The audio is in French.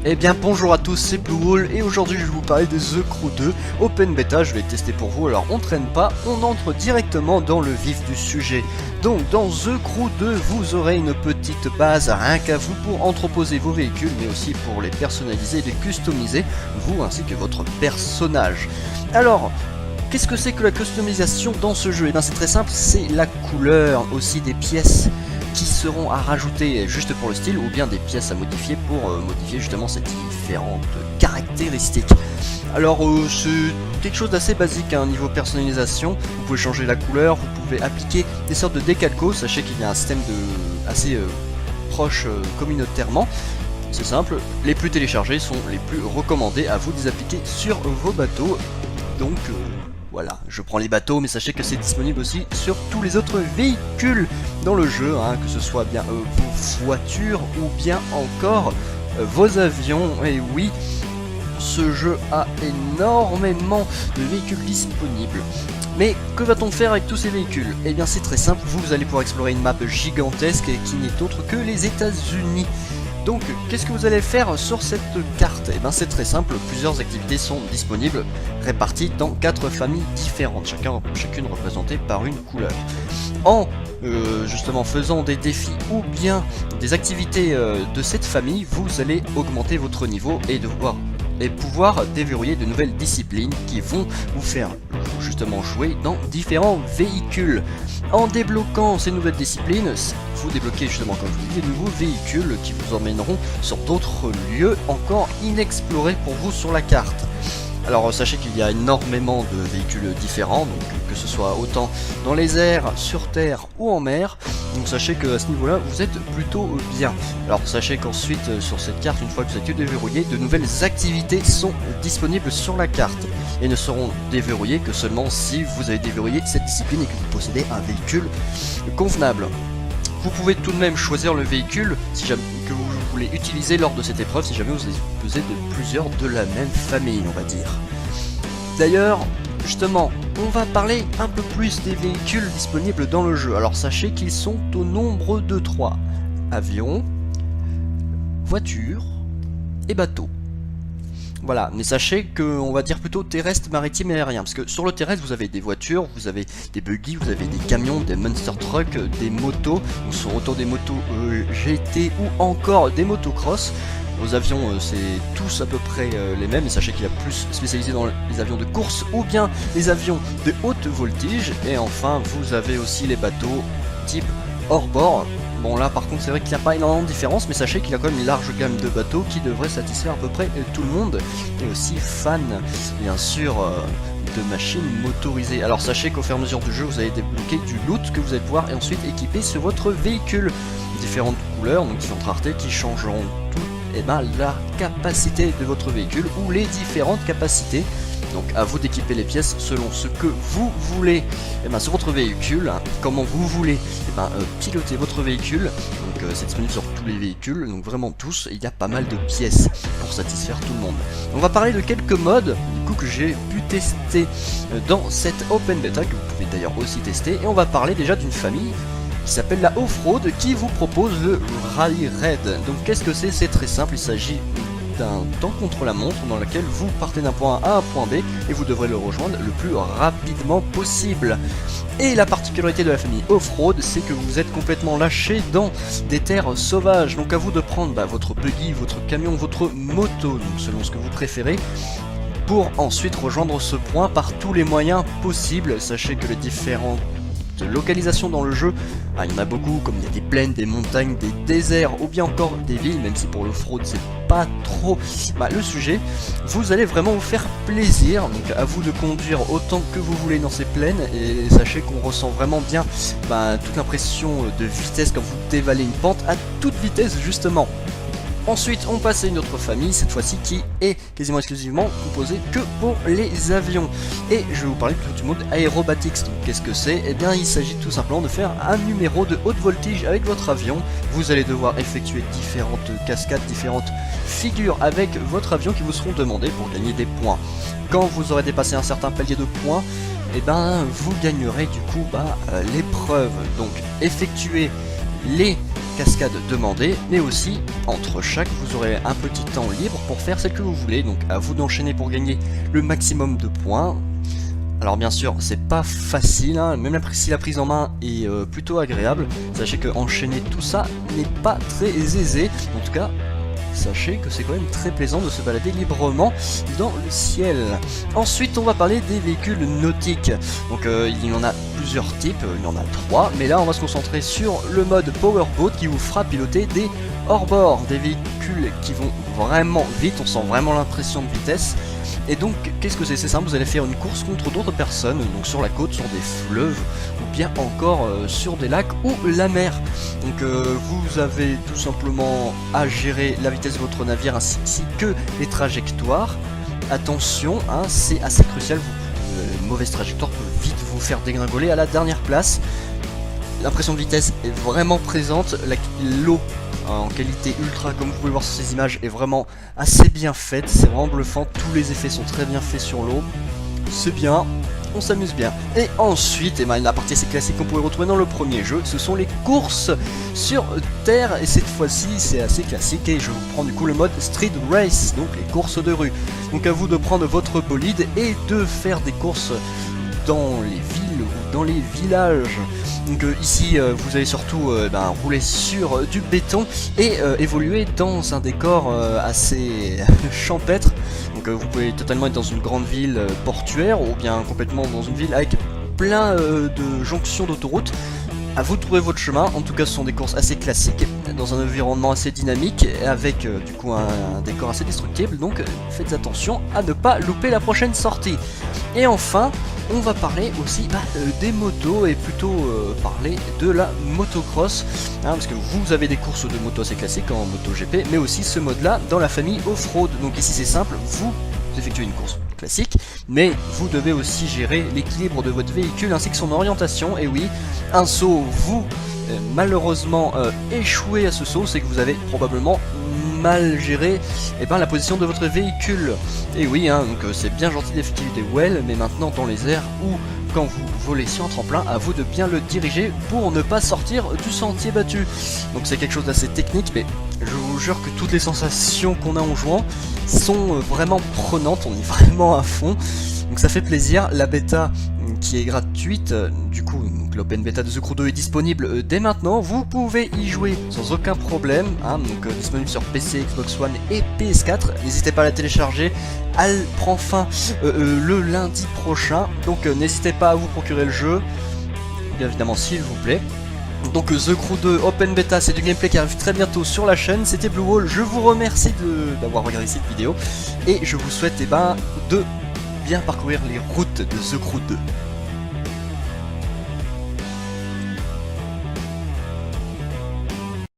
Eh bien bonjour à tous, c'est Bluewall et aujourd'hui je vais vous parler de The Crew 2 Open Beta. Je vais tester pour vous, alors on traîne pas, on entre directement dans le vif du sujet. Donc dans The Crew 2 vous aurez une petite base rien qu'à vous pour entreposer vos véhicules, mais aussi pour les personnaliser et les customiser, vous ainsi que votre personnage. Alors, qu'est-ce que c'est que la customisation dans ce jeu? Et bien c'est très simple, c'est la couleur aussi des pièces qui seront à rajouter juste pour le style, ou bien des pièces à modifier pour modifier justement ces différentes caractéristiques. Alors c'est quelque chose d'assez basique hein, niveau personnalisation. Vous pouvez changer la couleur, vous pouvez appliquer des sortes de décalcos. Sachez qu'il y a un système assez proche communautairement. C'est simple, les plus téléchargés sont les plus recommandés, à vous de les appliquer sur vos bateaux. Donc voilà, je prends les bateaux, mais sachez que c'est disponible aussi sur tous les autres véhicules dans le jeu, hein, que ce soit bien vos voitures ou bien encore vos avions. Et oui, ce jeu a énormément de véhicules disponibles. Mais que va-t-on faire avec tous ces véhicules? Eh bien c'est très simple, vous allez pouvoir explorer une map gigantesque qui n'est autre que les États-Unis. Donc, qu'est-ce que vous allez faire sur cette carte? Eh bien, c'est très simple, plusieurs activités sont disponibles, réparties dans 4 familles différentes, chacune représentée par une couleur. En justement faisant des défis ou bien des activités de cette famille, vous allez augmenter votre niveau et pouvoir déverrouiller de nouvelles disciplines qui vont vous faire justement jouer dans différents véhicules. En débloquant ces nouvelles disciplines, vous débloquez justement comme je vous dis des nouveaux véhicules qui vous emmèneront sur d'autres lieux encore inexplorés pour vous sur la carte. Alors sachez qu'il y a énormément de véhicules différents, donc que ce soit autant dans les airs, sur terre ou en mer. Donc sachez que à ce niveau là vous êtes plutôt bien. Alors sachez qu'ensuite sur cette carte, une fois que vous êtes déverrouillé, de nouvelles activités sont disponibles sur la carte et ne seront déverrouillées que seulement si vous avez déverrouillé cette discipline et que vous possédez un véhicule convenable. Vous pouvez tout de même choisir le véhicule si jamais que vous voulez utiliser lors de cette épreuve si jamais vous êtes de plusieurs de la même famille, on va dire. D'ailleurs, justement, on va parler un peu plus des véhicules disponibles dans le jeu. Alors sachez qu'ils sont au nombre de 3. Avions, voitures et bateaux. Voilà, mais sachez que on va dire plutôt terrestre, maritime et aérien, parce que sur le terrestre vous avez des voitures, vous avez des buggy, vous avez des camions, des monster trucks, des motos, donc ce sont autant des motos GT ou encore des motocross. Nos avions c'est tous à peu près les mêmes, et sachez qu'il y a plus spécialisé dans les avions de course ou bien les avions de haute voltige. Et enfin vous avez aussi les bateaux type hors-bord. Bon là par contre c'est vrai qu'il n'y a pas énormément de différence, mais sachez qu'il y a quand même une large gamme de bateaux qui devrait satisfaire à peu près tout le monde, et aussi fans bien sûr de machines motorisées. Alors sachez qu'au fur et à mesure du jeu vous allez débloquer du loot que vous allez pouvoir ensuite équiper sur votre véhicule. Différentes couleurs, donc différentes raretés qui changeront tout la capacité de votre véhicule ou les différentes capacités. Donc à vous d'équiper les pièces selon ce que vous voulez sur votre véhicule, comment vous voulez piloter votre véhicule. Donc c'est disponible sur tous les véhicules, donc vraiment tous, il y a pas mal de pièces pour satisfaire tout le monde. On va parler de quelques modes du coup que j'ai pu tester dans cette Open Beta, que vous pouvez d'ailleurs aussi tester, et on va parler déjà d'une famille qui s'appelle la Off-Road, qui vous propose le Rally Raid. Donc qu'est-ce que c'est? C'est très simple, il s'agit d'un temps contre la montre dans lequel vous partez d'un point A à un point B et vous devrez le rejoindre le plus rapidement possible. Et la particularité de la famille Off-Road, c'est que vous êtes complètement lâché dans des terres sauvages. Donc à vous de prendre votre buggy, votre camion, votre moto, donc selon ce que vous préférez, pour ensuite rejoindre ce point par tous les moyens possibles. Sachez que les différents de localisation dans le jeu, il y en a beaucoup, comme il y a des plaines, des montagnes, des déserts ou bien encore des villes, même si pour l'off-road c'est pas trop le sujet. Vous allez vraiment vous faire plaisir, donc à vous de conduire autant que vous voulez dans ces plaines, et sachez qu'on ressent vraiment bien toute l'impression de vitesse quand vous dévalez une pente à toute vitesse justement. Ensuite on passe à une autre famille, cette fois-ci qui est quasiment exclusivement composée que pour les avions. Et je vais vous parler plutôt du mode Aerobatics. Donc qu'est-ce que c'est? Eh bien il s'agit tout simplement de faire un numéro de haute voltige avec votre avion. Vous allez devoir effectuer différentes cascades, différentes figures avec votre avion qui vous seront demandées pour gagner des points. Quand vous aurez dépassé un certain palier de points, eh ben vous gagnerez du coup l'épreuve. Donc effectuez les cascade demandée, mais aussi entre chaque vous aurez un petit temps libre pour faire celle que vous voulez, donc à vous d'enchaîner pour gagner le maximum de points. Alors bien sûr c'est pas facile, hein, même si la prise en main est plutôt agréable, sachez que enchaîner tout ça n'est pas très aisé, en tout cas sachez que c'est quand même très plaisant de se balader librement dans le ciel. Ensuite on va parler des véhicules nautiques. Donc il y en a plusieurs types, il y en a 3, mais là on va se concentrer sur le mode Powerboat qui vous fera piloter des hors-bord, des véhicules qui vont vraiment vite, on sent vraiment l'impression de vitesse. Et donc qu'est-ce que c'est? C'est simple, vous allez faire une course contre d'autres personnes, donc sur la côte, sur des fleuves, ou bien encore sur des lacs ou la mer. Donc vous avez tout simplement à gérer la vitesse de votre navire ainsi que les trajectoires. Attention, hein, c'est assez crucial, une mauvaise trajectoire peut vite vous faire dégringoler à la dernière place. L'impression de vitesse est vraiment présente, l'eau en qualité ultra comme vous pouvez voir sur ces images est vraiment assez bien faite, c'est vraiment bluffant, tous les effets sont très bien faits sur l'eau, c'est bien, on s'amuse bien. Et ensuite, la partie assez classique qu'on pouvait retrouver dans le premier jeu, ce sont les courses sur terre, et cette fois-ci c'est assez classique et je vous prends du coup le mode Street Race, donc les courses de rue. Donc à vous de prendre votre bolide et de faire des courses dans les villes ou dans les villages. Donc ici vous allez surtout rouler sur du béton et évoluer dans un décor assez champêtre. Donc vous pouvez totalement être dans une grande ville portuaire ou bien complètement dans une ville avec plein de jonctions d'autoroutes. À vous de trouver votre chemin, en tout cas ce sont des courses assez classiques, dans un environnement assez dynamique, avec du coup un décor assez destructible, donc faites attention à ne pas louper la prochaine sortie. Et enfin, on va parler aussi des motos, et plutôt parler de la motocross, hein, parce que vous avez des courses de moto assez classiques en MotoGP, mais aussi ce mode là dans la famille off-road. Donc ici c'est simple, vous effectuez une course classique, mais vous devez aussi gérer l'équilibre de votre véhicule ainsi que son orientation. Et oui, un saut, vous malheureusement échouez à ce saut, c'est que vous avez probablement mal géré la position de votre véhicule. Et oui, hein, donc c'est bien gentil d'effectuer des wells, mais maintenant dans les airs ou quand vous volez sur un tremplin, à vous de bien le diriger pour ne pas sortir du sentier battu. Donc c'est quelque chose d'assez technique, mais je vous jure que toutes les sensations qu'on a en jouant sont vraiment prenantes, on est vraiment à fond, donc ça fait plaisir. La bêta qui est gratuite, du coup l'open beta de The Crew 2 est disponible dès maintenant, vous pouvez y jouer sans aucun problème, hein, donc disponible sur PC, Xbox One et PS4, n'hésitez pas à la télécharger, elle prend fin le lundi prochain, donc n'hésitez pas à vous procurer le jeu, bien évidemment s'il vous plaît. Donc The Crew 2 Open Beta, c'est du gameplay qui arrive très bientôt sur la chaîne, c'était Blue Wall, je vous remercie d'avoir regardé cette vidéo, et je vous souhaite de bien parcourir les routes de The Crew 2.